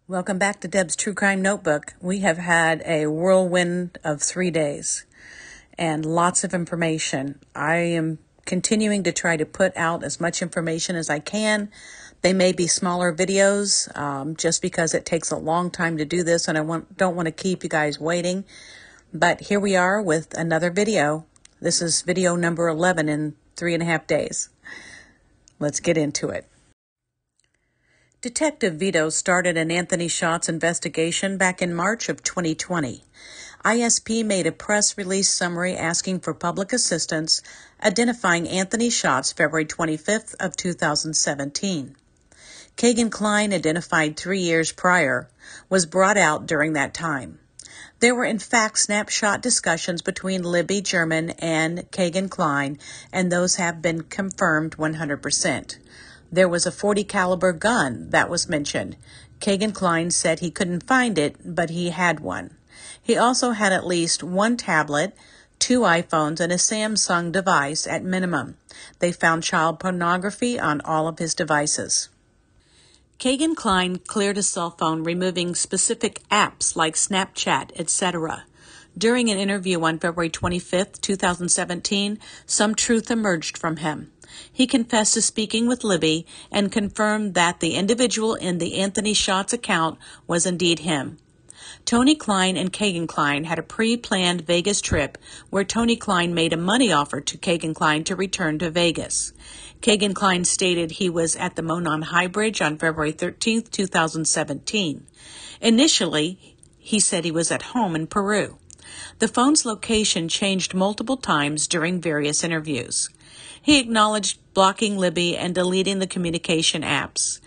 Welcome back to Deb's True Crime Notebook. We have had a whirlwind of 3 days and lots of information. I am continuing to try to put out as much information as I can. They may be smaller videos just because it takes a long time to do this and I don't want to keep you guys waiting. But here we are with another video. This is video number 11 in 3.5 days. Let's get into it. Detective Vito started an Anthony Shots investigation back in March of 2020. ISP made a press release summary asking for public assistance, identifying Anthony Shots February 25th of 2017. Keagan Kline, identified 3 years prior, was brought out during that time. There were in fact snapshot discussions between Libby German and Keagan Kline, and those have been confirmed 100%. There was a .40 caliber gun that was mentioned. Keagan Kline said he couldn't find it, but he had one. He also had at least one tablet, 2 iPhones, and a Samsung device at minimum. They found child pornography on all of his devices. Keagan Kline cleared his cell phone, removing specific apps like Snapchat, etc. During an interview on February 25, 2017, some truth emerged from him. He confessed to speaking with Libby and confirmed that the individual in the Anthony Shots account was indeed him. Tony Kline and Keagan Kline had a pre-planned Vegas trip where Tony Kline made a money offer to Keagan Kline to return to Vegas. Keagan Kline stated he was at the Monon High Bridge on February 13, 2017. Initially, he said he was at home in Peru. The phone's location changed multiple times during various interviews. He acknowledged blocking Libby and deleting the communication apps.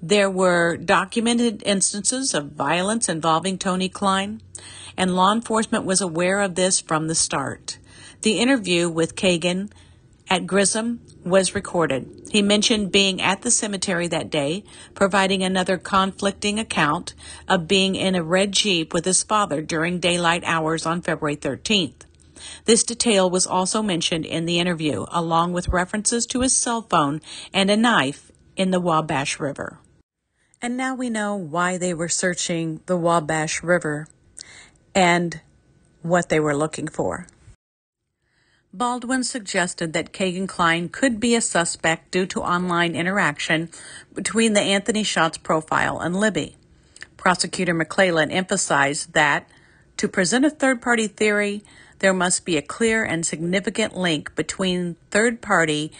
There were documented instances of violence involving Tony Kline, and law enforcement was aware of this from the start. The interview with Keagan at Grissom was recorded. He mentioned being at the cemetery that day, providing another conflicting account of being in a red Jeep with his father during daylight hours on February 13th. This detail was also mentioned in the interview, along with references to his cell phone and a knife in the Wabash River. And now we know why they were searching the Wabash River and what they were looking for. Baldwin suggested that Keagan Kline could be a suspect due to online interaction between the Anthony Shots profile and Libby. Prosecutor McClellan emphasized that, to present a third-party theory, there must be a clear and significant link between third party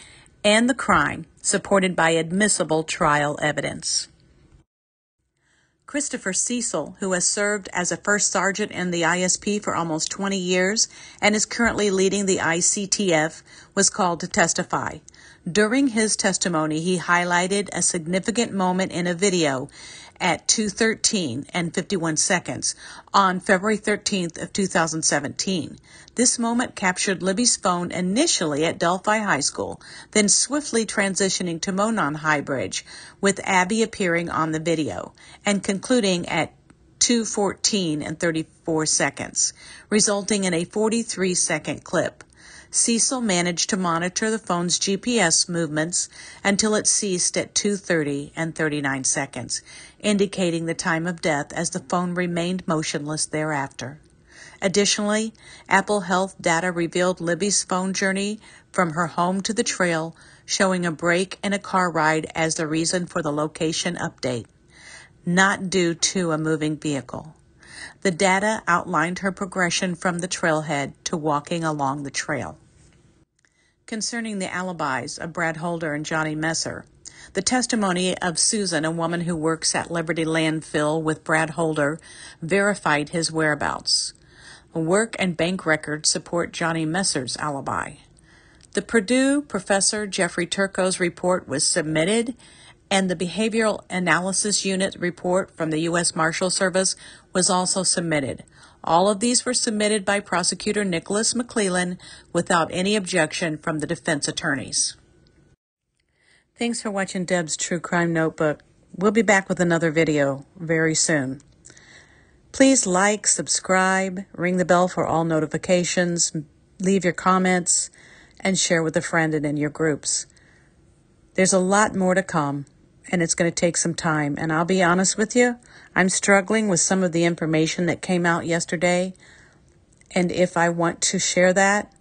and the crime, supported by admissible trial evidence. Christopher Cecil, who has served as a first sergeant in the ISP for almost 20 years and is currently leading the ICTF, was called to testify. During his testimony, he highlighted a significant moment in a video at 2:13 and 51 seconds on February 13th of 2017. This moment captured Libby's phone initially at Delphi High School, then swiftly transitioning to Monon High Bridge, with Abby appearing on the video, and concluding at 2:14 and 34 seconds, resulting in a 43-second clip. Cecil managed to monitor the phone's GPS movements until it ceased at 2:30 and 39 seconds, indicating the time of death as the phone remained motionless thereafter. Additionally, Apple Health data revealed Libby's phone journey from her home to the trail, showing a break in a car ride as the reason for the location update, not due to a moving vehicle. The data outlined her progression from the trailhead to walking along the trail. Concerning the alibis of Brad Holder and Johnny Messer, the testimony of Susan, a woman who works at Liberty Landfill with Brad Holder, verified his whereabouts. Work and bank records support Johnny Messer's alibi. The Purdue professor Jeffrey Turco's report was submitted, and the Behavioral Analysis Unit report from the U.S. Marshal Service was also submitted. All of these were submitted by Prosecutor Nicholas McClellan without any objection from the defense attorneys. Thanks for watching Deb's True Crime Notebook. We'll be back with another video very soon. Please like, subscribe, ring the bell for all notifications, leave your comments, and share with a friend and in your groups. There's a lot more to come. and it's going to take some time. And I'll be honest with you, I'm struggling with some of the information that came out yesterday, and if I want to share that,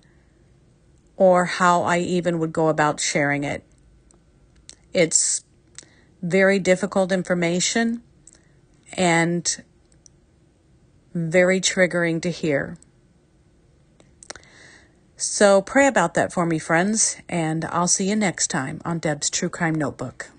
or how I even would go about sharing it. It's very difficult information and very triggering to hear. So pray about that for me, friends, and I'll see you next time on Deb's True Crime Notebook.